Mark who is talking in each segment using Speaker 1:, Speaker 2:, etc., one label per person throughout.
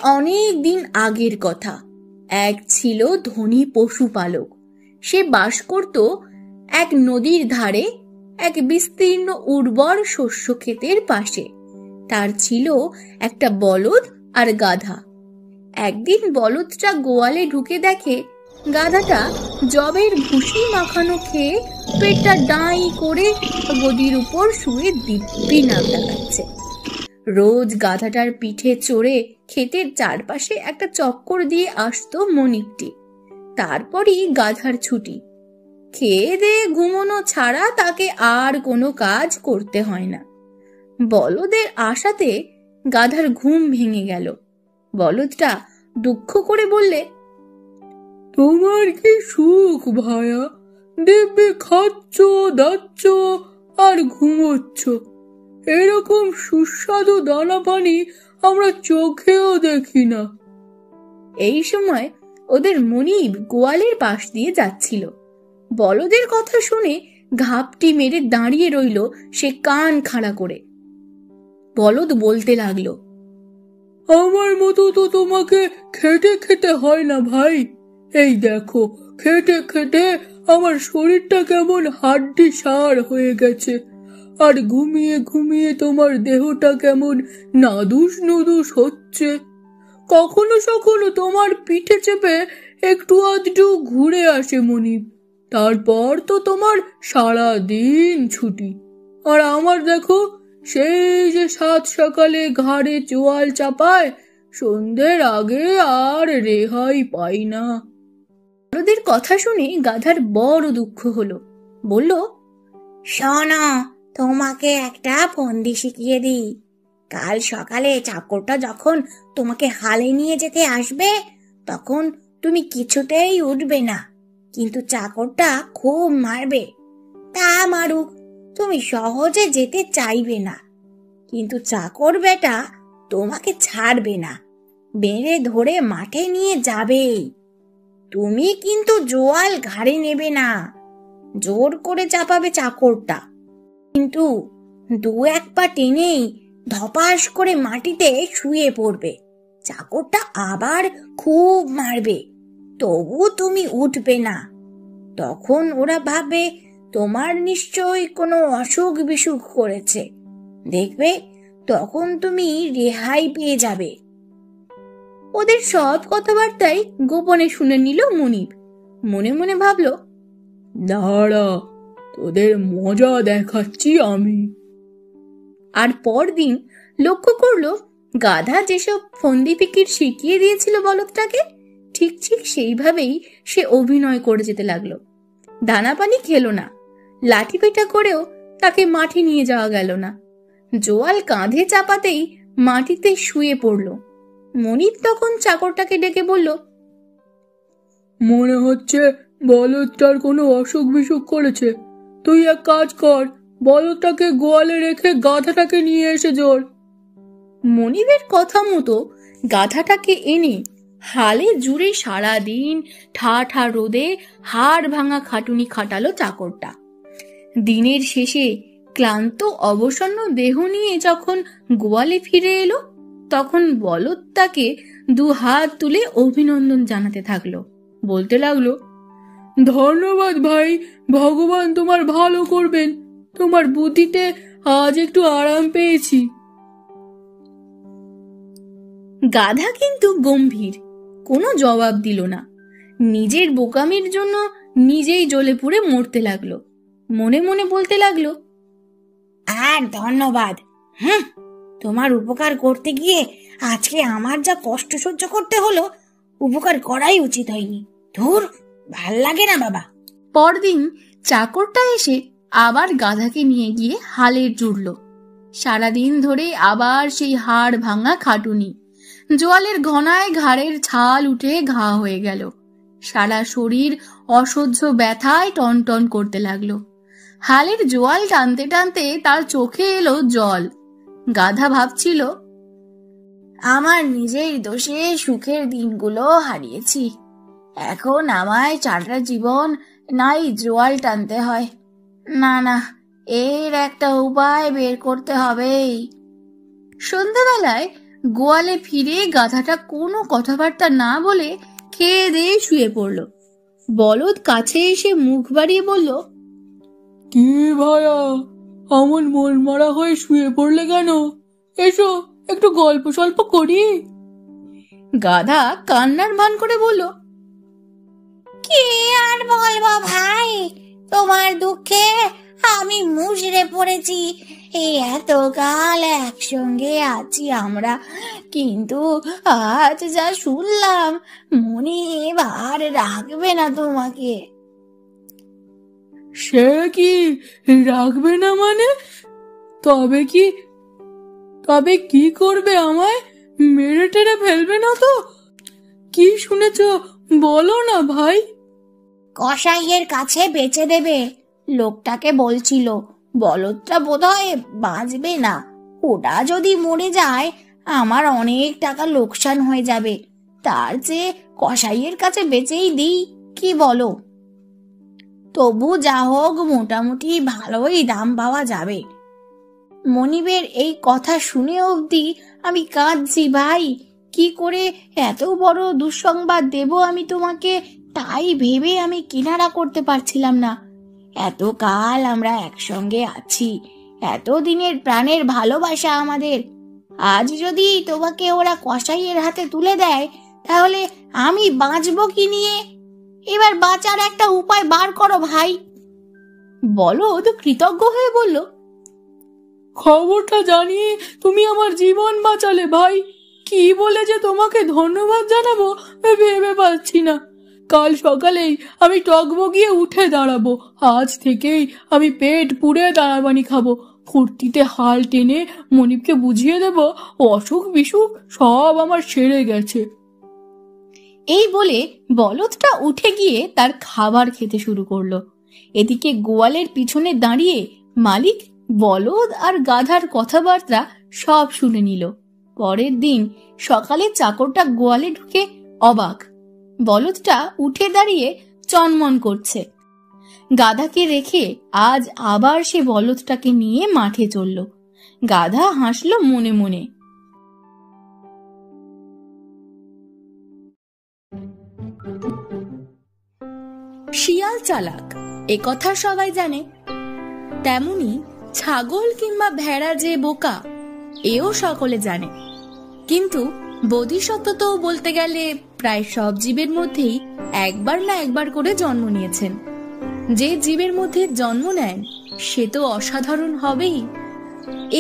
Speaker 1: অনেক দিন আগের কথা। এক ছিল ধনী পশুপালক। সে বাস করত এক নদীর ধারে, এক বিস্তীর্ণ উর্বর শস্য ক্ষেতের পাশে। তার ছিল একটা বলদ আর গাধা। একদিন বলদটা গোয়ালে ঢুকে দেখে গাধাটা জবের ভুসি মাখানো খেয়ে পেটটা ডাঁই করে গদির উপর শুয়ে দিব্যি নাক ডাকাচ্ছে। রোজ গাধাটার পিঠে চড়ে ক্ষেতের চারপাশে একটা চক্কর দিয়ে আসতো মনিবটি। তারপরই গাধার ছুটি। খেয়ে দিয়ে ঘুমোনো ছাড়া তাকে আর কোনো কাজ করতে হয় না। বলদের আশাতে গাধার ঘুম ভেঙে গেল। বলদটা দুঃখ করে বললে, তোমার কি সুখ ভায়া, দিব্যি খাচ্ছ দাচ্ছ আর ঘুমোচ্ছ। এরকম সুস্বাদু দানা পানি আমরা চোখেও দেখি না। এই সময় ওদের মনিব গোয়ালের পাশ দিয়ে যাচ্ছিল। বলদের কথা শুনে ঘাপটি মেরে দাঁড়িয়ে রইল সে কান খাড়া করে। বলদ বলতে লাগলো, আমার মতো তো তোমাকে খেটে খেতে হয় না ভাই। এই দেখো, খেটে খেটে আমার শরীরটা কেমন হাড্ডি সার হয়ে গেছে, আর ঘুমিয়ে ঘুমিয়ে তোমার দেহটা কেমন নাদুস নুদুস হচ্ছে। কখনো কখনো তোমার পিঠে চেপে একটু আধটু ঘুরে আসে মনিব, তারপর তো তোমার সারা দিন ছুটি। আর আমার দেখো, সেই যে সাত সকালে ঘাড়ে চোয়াল চাপায়, সন্ধ্যের আগে আর রেহাই পাই না। বলদের কথা শুনে গাধার বড় দুঃখ হলো। বলল, শোনো, তোমাকে একটা ফন্দি শিখিয়ে দিই। কাল সকালে চাকরটা যখন তোমাকে হালে নিয়ে যেতে আসবে, তখন তুমি কিছুতেই উঠবে না, কিন্তু চাকরটা খুব মারবে। তা মারুক, তুমি সহজে যেতে চাইবে না, কিন্তু চাকর বেটা তোমাকে ছাড়বে না, বেড়ে ধরে মাঠে নিয়ে যাবেই। তুমি কিন্তু জোয়াল ঘাড়ে নেবে না, জোর করে চাপাবে চাকরটা, কিন্তু দু এক পা টেনেই ধপাস করে মাটিতে শুয়ে পড়বে। চাকরটা আবার খুব মারবে, তবু তুমি উঠবে না। তখন ওরা ভাববে তোমার নিশ্চয়ই কোনো অসুখ বিসুখ করেছে, দেখবে তখন তুমি রেহাই পেয়ে যাবে। ওদের সব কথাবার্তাই গোপনে শুনে নিল মনিব। মনে মনে ভাবল, দাঁড়া, তোদের মজা দেখাচ্ছি আমি। আর পরদিন লক্ষ্য করলো গাধা যেসব ফন্দি ফিকির শিখিয়ে দিয়েছিল বলদটাকে, ঠিক ঠিক সেইভাবেই সে অভিনয় করে যেতে লাগলো। দানা পানি খেলো না, লাঠি পেটা করেও তাকে মাঠে নিয়ে যাওয়া গেল না। জোয়াল কাঁধে চাপাতেই মাটিতে শুয়ে পড়ল। মনিব তখন চাকরটাকে ডেকে বলল, মনে হচ্ছে বলদটার কোনো অসুখ বিসুখ করেছে। তুই এক কাজ কর, বলদটাকে গোয়ালে রেখে গাধাটাকে নিয়ে এসে জোর। মনিবের কথা মতো গাধাটাকে এনে হালে জুড়ে সারাদিন ঠা ঠা রোদে হাড় ভাঙা খাটুনি খাটালো চাকরটা। দিনের শেষে ক্লান্ত অবসন্ন দেহ নিয়ে যখন গোয়ালে ফিরে এলো, তখন বলদ তাকে দু হাত তুলে অভিনন্দন জানাতে থাকলো। বলতে লাগলো, ধন্যবাদ ভাই, ভগবান তোমার ভালো করবেন, তোমার বুদ্ধিতে আজ একটু আরাম পেয়েছি। গাধা কিন্তু গম্ভীর, কোনো জবাব দিল না। নিজের বোকামির জন্য নিজেই জ্বলে পুড়ে মরতে লাগলো। মনে মনে বলতে লাগলো, আর ধন্যবাদ, তোমার উপকার করতে গিয়ে আজকে আমার যা কষ্ট সহ্য করতে হলো, উপকার করাই উচিত হয়নি। ধুর, ভাল লাগে না বাবা। পরদিন চাকরটা এসে আবার গাধাকে নিয়ে গিয়ে হালে জুড়ল। সারাদিন ধরে আবার সেই হাড় ভাঙা খাটুনি। জোয়ালের ঘনায় ঘাড়ের ছাল উঠে ঘা হয়ে গেল। সারা শরীর অসহ্য ব্যথায় টনটন করতে লাগলো। হালের জোয়াল টানতে টানতে তার চোখে এলো জল। গাধা ভাবছিল, আমার নিজের দোষে সুখের দিনগুলো হারিয়েছি, এখন আমায় সারা জীবন নাই জোয়াল টানতে হয়। না না, এর একটা উপায় বের করতে হবেই। সন্ধ্যাবেলায় গোয়ালে ফিরে গাধাটা কোনো কথাবার্তা না বলে খেয়ে দিয়ে শুয়ে পড়ল। বলদ কাছে এসে মুখ বাড়িয়ে বলল,
Speaker 2: কি ভায়া, অমন মন মরা হয়ে শুয়ে পড়লে কেন? এসো একটু গল্প সল্প করি।
Speaker 1: গাধা কান্নার ভান করে বলল,
Speaker 3: কি আর বলবো ভাই, তোমার দুঃখে আমি মুষড়ে পড়েছি। এই এতকাল একসঙ্গে আছি আমরা, কিন্তু আজ যা শুনলাম মনে এবার রাখবে না তোমাকে।
Speaker 2: সে কি রাখবে না মানে? তবে কি করবে? আমায় মেরে টেরে ফেলবে না তো? কি শুনেছ বলো না ভাই।
Speaker 3: কসাইয়ের কাছে বেচে দেবে, লোকটাকে বলছিল। বলদটা বোধহয় বাঁচবে না, ওটা যদি মরে যায় আমার অনেক টাকা লোকসান হয়ে যাবে। তার চেয়ে কসাইয়ের কাছে বেচেই দিই, কি বলো? তবু যা হোক মোটামুটি ভালোই দাম পাওয়া যাবে। মনিবের এই কথা শুনে অবধি আমি কাঁদছি ভাই। কি করে এত বড় দুঃসংবাদ দেব আমি তোমাকে, তাই ভেবে আমি কিনারা করতে পারছিলাম না। এতকাল আমরা একসঙ্গে আছি, এতদিনের প্রাণের ভালোবাসা আমাদের। আজ যদি তোমাকে ওরা কসাইয়ের হাতে তুলে দেয় তাহলে আমি বাঁচবো কি নিয়ে? এবার বাঁচার একটা উপায় বার করো ভাই।
Speaker 1: বলদ কৃতজ্ঞ হয়ে বলল,
Speaker 2: খবরটা জানিয়ে তুমি আমার জীবন বাঁচালে ভাই। কি বলে যে তোমাকে ধন্যবাদ জানাবো ভেবে পাচ্ছি না। কাল সকালেই আমি টকবগিয়ে উঠে দাঁড়াবো। আজ থেকেই আমি পেট পুড়ে দাঁড়াবানি খাবো। ফুর্তিতে হাল টেনে মনিবকে বুঝিয়ে দেব অসুখ বিসুখ সব আমার সেরে গেছে।
Speaker 1: এই বলে বলদটা উঠে গিয়ে তার খাবার খেতে শুরু করলো। এদিকে গোয়ালের পিছনে দাঁড়িয়ে মালিক বলদ আর গাধার কথাবার্তা সব শুনে নিল। পরের দিন সকালে চাকরটা গোয়ালে ঢুকে অবাক। বলদটা উঠে দাঁড়িয়ে চনমন করছে। গাধাকে রেখে আজ আবার সে বলদটাকে নিয়ে মাঠে চলল। গাধা হাসল মনে মনে। শিয়াল চালাক এ কথা সবাই জানে, তেমনি ছাগল কিংবা ভেড়া যে বোকা এও সকলে জানে। কিন্তু বোধিসত্ত্ব বলতে গেলে প্রায় সব জীবের মধ্যেই একবার না একবার করে জন্ম নিয়েছেন। যে জীবের মধ্যে জন্ম নেন সে তো অসাধারণ হবেই।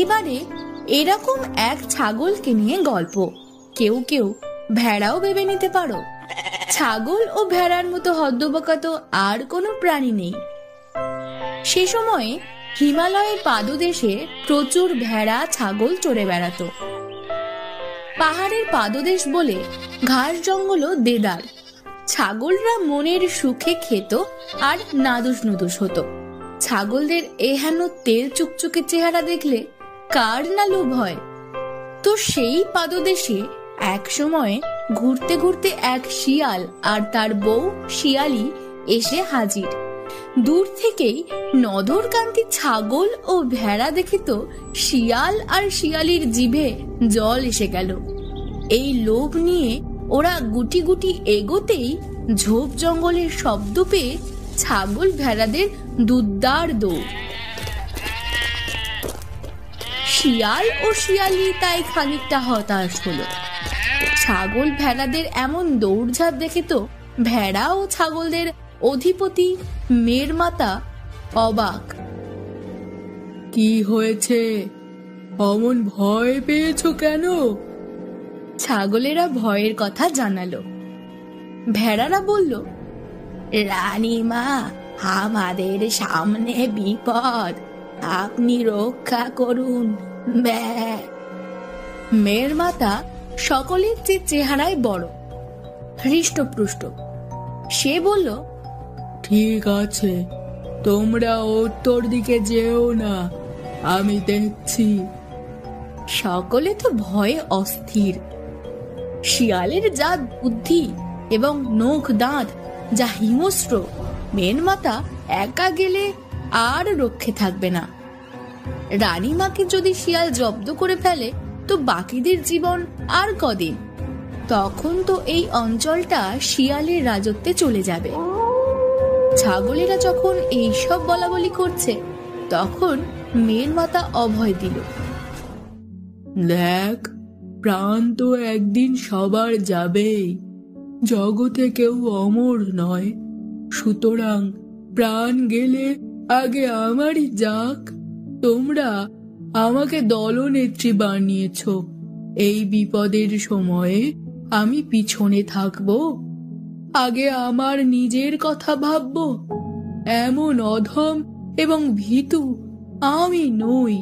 Speaker 1: এবারে এরকম এক ছাগলকে নিয়ে গল্প। কেউ কেউ ভেড়াও ভেবে নিতে পারো। ছাগল ও ভেড়ার মতো হদ্দবোকা তো আর কোনো প্রাণী নেই। সে সময়ে হিমালয়ের পাদদেশে প্রচুর ভেড়া ছাগল চড়ে বেড়াতো। পাহাড়ের পাদদেশ বলে ঘাস জঙ্গলও দেদার। ছাগলরা মনের সুখে খেত আর নাদুস নুদুস হতো। ছাগলদের এহেন তেল চুকচুকে চেহারা দেখলে কার না লোভ হয়। তো সেই পাদদেশে এক সময় ঘুরতে ঘুরতে এক শিয়াল আর তার বউ শিয়ালি এসে হাজির। দূর থেকেই নদরকান্তি ছাগল ও ভেড়া দেখে তো শিয়াল আর শিয়ালির জিভে জল এসে গেল। এই লোভ নিয়ে ওরা গুটি গুটি এগোতেই ঝোপ জঙ্গলের শব্দ পেয়ে ছাগল ভেড়াদের দুদ্দার দৌড়। শিয়াল ও শিয়ালি তাই খানিকটা হতাশ হলো। ছাগল ভেড়াদের এমন দৌড়ঝাঁপ দেখে তো ভেড়া ও ছাগলদের অধিপতি মেরমাতা অবাক।
Speaker 2: কি হয়েছে? অমন ভয় পেয়েছো কেন?
Speaker 1: ছাগলেরা ভয়ের কথা জানালো। ভেড়ারা বলল,
Speaker 3: রানীমা, আমাদের সামনে বিপদ, আপনি রক্ষা করুন।
Speaker 1: মেরমাতা সকলের যে চেহারায় বড়, হৃষ্টপুষ্ট। সে বলল,
Speaker 2: ঠিক আছে, তোমরা উত্তর দিকে যেও না, আমি দেখছি।
Speaker 1: সকলে তো ভয়ে অস্থির। শিয়ালের যা বুদ্ধি এবং নখ দাঁত যা হিংস্র, মেরমাতা একা গেলে আর রক্ষে থাকবে না। রানীমাকে যদি শিয়াল জব্দ করে ফেলে তো বাকিদের জীবন আর কদিন। তখন তো এই অঞ্চলটা শিয়ালের রাজত্বে চলে যাবে। ছাগলেরা যখন এইসব বলাবলি করছে, তখন মেয়ের মাতা অভয় দিল।
Speaker 2: দেখ, প্রাণ তো একদিন সবার যাবেই, জগতে কেউ অমর নয়, সুতরাং প্রাণ গেলে আগে আমারই যাক। তোমরা আমাকে দলনেত্রী বানিয়েছ, এই বিপদের সময়ে আমি পিছনে থাকবো? আগে আমার নিজের কথা ভাববো। এমন অধম এবং ভীতু আমি নই,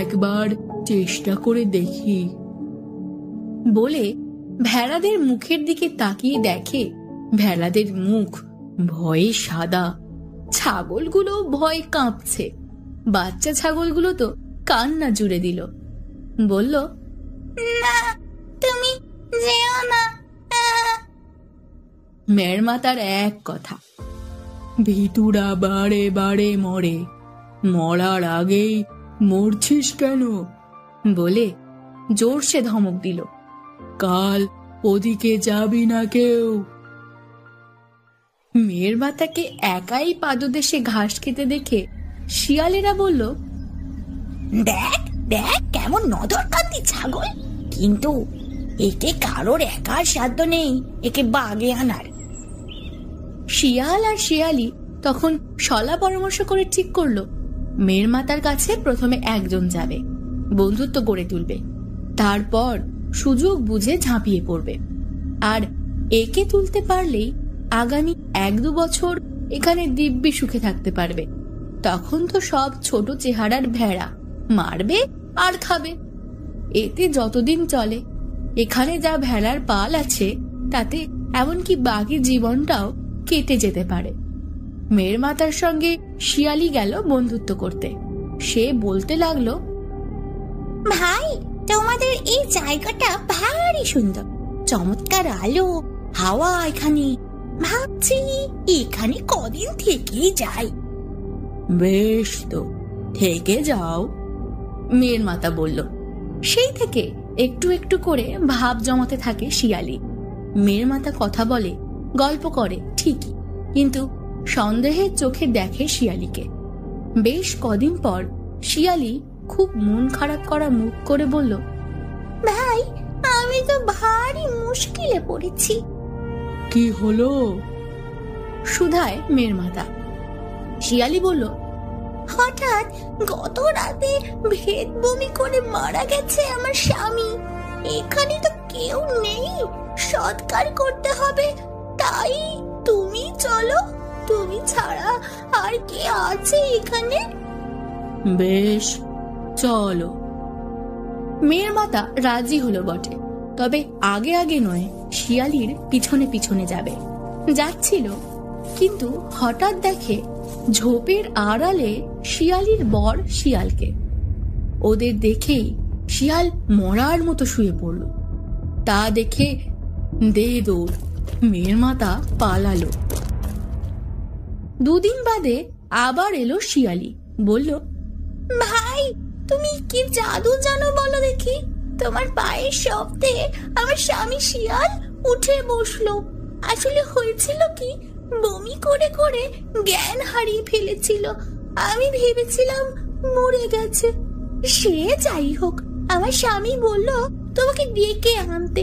Speaker 2: একবার চেষ্টা করে দেখি।
Speaker 1: বলে ভেড়াদের মুখের দিকে তাকিয়ে দেখে ভেড়াদের মুখ ভয়ে সাদা, ছাগলগুলো ভয়ে কাঁপছে। বাচ্চা ছাগলগুলো তো কান্না জুড়ে দিল, বলল,
Speaker 3: না, তুমি যেও না।
Speaker 1: মেয়ের মাতার এক কথা,
Speaker 2: ভীতুরা বারে বারে মরে, মরার আগেই মরছিস কেন?
Speaker 1: বলে জোরসে ধমক দিল।
Speaker 2: কাল ওদিকে যাবি না কেউ।
Speaker 1: মেয়ের মাতাকে একাই পাদদেশে ঘাস খেতে দেখে শিয়ালেরা বলল,
Speaker 3: দেখ দেখ কেমন নদরকান্দি ছাগল, কিন্তু একে কারোর একার সাধ্য নেই একে বাগে আনার।
Speaker 1: শিয়াল আর শিয়ালি তখন সলা পরামর্শ করে ঠিক করলো, মেয়ের মাতার কাছে প্রথমে একজন যাবে, বন্ধুত্ব গড়ে তুলবে, তারপর সুযোগ বুঝে ঝাঁপিয়ে পড়বে। আর একে তুলতে পারলেই আগামী 1-2 বছর এখানে দিব্যি সুখে থাকতে পারবে। তখন তো সব ছোট চেহারার ভেড়া মারবে আর খাবে। এতে যতদিন চলে, এখানে যা ভেড়ার পাল আছে তাতে এমনকি বাকি জীবনটাও কেটে যেতে পারে। মেয়ের মাতার সঙ্গে শিয়ালি গেল বন্ধুত্ব করতে। সে বলতে লাগলো,
Speaker 3: ভাই, তোমাদের এই জায়গাটা ভারী সুন্দর, চমৎকার আলো হাওয়া এখানে, ভাবছি এখানে কদিন থেকেই যাই।
Speaker 2: বেশ তো, থেকে যাও,
Speaker 1: মেয়ের মাতা বলল। সেই থেকে একটু একটু করে ভাব জমাতে থাকে শিয়ালি। মেয়ের মাতা কথা বলে, গল্প করে ঠিকই, কিন্তু সন্দেহের চোখে দেখে শিয়ালিকে। বেশ কদিন পর শিয়ালি খুব মন খারাপ করা মুখ করে বলল,
Speaker 3: ভাই, আমি তো ভারী মুশকিলে পড়েছি।
Speaker 2: কি হলো?
Speaker 1: সুধায় মেয়ের মাতা। শিয়ালি বলল,
Speaker 3: হঠাৎ গত রাতে ভেদ বমি করে মারা গেছে আমার স্বামী। এখানে তো কেউ নেই, সৎকার করতে হবে, তাই তুমি চলো, তুমি ছাড়া আর কে আছে এখানে?
Speaker 2: বেশ, চলো।
Speaker 1: মেয়ের মাতা রাজি হলো বটে, তবে আগে আগে নয়, শিয়ালির পিছনে পিছনে যাবে। যাচ্ছিল, কিন্তু হঠাৎ দেখে ঝোপের আড়ালে শিয়ালির বর শিয়ালকে। ওদের দেখেই শিয়াল মরার মতো শুয়ে পড়ল। তা দেখে দে দৌড়, মেয়ের মাতা পালালো। 2 দিন বাদে আবার এলো শিয়ালি, বলল,
Speaker 3: ভাই, তুমি কি জাদু জানো বলো দেখি? তোমার পায়ের শব্দে আমার স্বামী শিয়াল উঠে বসলো। আসলে হয়েছিল কি, বমি করে করে জ্ঞান হারিয়ে ফেলেছিল। আমি ভেবেছিলাম মরে গেছে। সে যাই হোক, আমার স্বামী বলল তোমাকে ডেকে আনতে।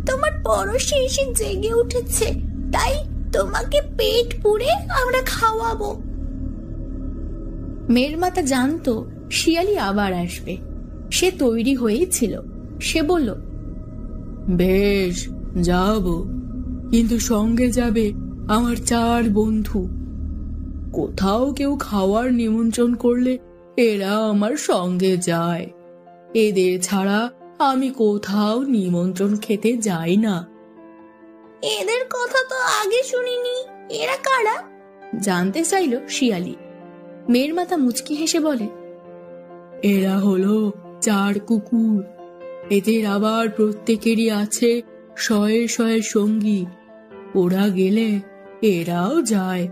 Speaker 3: তোমার পরশে এসে জেগে উঠেছে, তাই তোমাকে পেট পুড়ে আমরা খাওয়াবো।
Speaker 1: মেয়ের মাতা জানতো শিয়ালি আবার আসবে, সে তৈরি হয়েই ছিল। সে বলল,
Speaker 2: বেশ, যাব, কিন্তু সঙ্গে যাবে আমার 4 বন্ধু। কোথাও কেউ খাওয়ার নিমন্ত্রণ করলে এরা আমার সঙ্গে যায়, এদের ছাড়া আমি কোথাও নিমন্ত্রণ খেতে যাই না।
Speaker 3: এদের কথা তো আগে শুনিনি, এরা কারা?
Speaker 1: জানতে চাইল শিয়ালি। মেয়ের মাতা মুচকি হেসে বলে,
Speaker 2: এরা হলো 4 কুকুর। এদের আবার প্রত্যেকেরই আছে 100 সঙ্গী। ওরা গেলে এরাও যায়,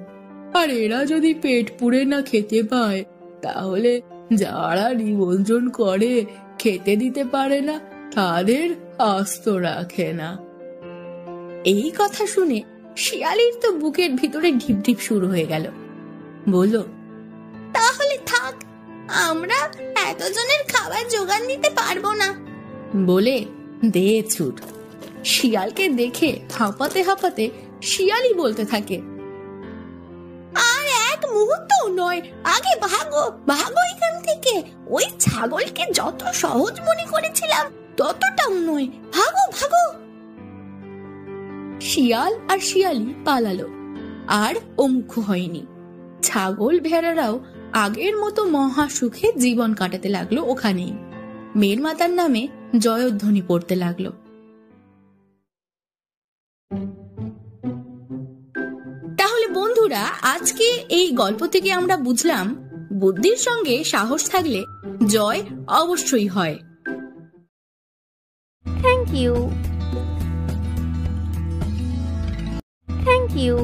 Speaker 2: আর এরা যদি পেট পুড়ে না খেতে পায়, তাহলে যারা নিমন্ত্রণ করে খেতে দিতে পারে না, তাদের আস্ত রাখে না।
Speaker 1: এই কথা শুনে শিয়ালির তো বুকের ভিতরে ঢিপ ঢিপ শুরু হয়ে গেল। বলল, তাহলে থাক, আমরা এতজনের খাবার জোগান দিতে পারবো না। বলে দে ছুট। শিয়ালকে দেখে হাঁপাতে হাঁপাতে শিয়ালই বলতে থাকে, আর এক মুহূর্ত নয়, আগে ভাগো ভাগো এখান থেকে। ওই ছাগলকে যত সহজ মনে করেছিলাম ততটাও নয়, ভাগো ভাগো। শিয়াল আর শিয়ালি পালালো, আর অমুখ হয়নি। ছাগল ভেড়ারাও আগের মতো মহা সুখে জীবন কাটাতে লাগলো ওখানেই। মেয়ের মাতার নামে জয়ধ্বনি পড়তে লাগলো। তাহলে বন্ধুরা, আজকে এই গল্প থেকে আমরা বুঝলাম, বুদ্ধির সঙ্গে সাহস থাকলে জয় অবশ্যই হয়।
Speaker 4: Thank you.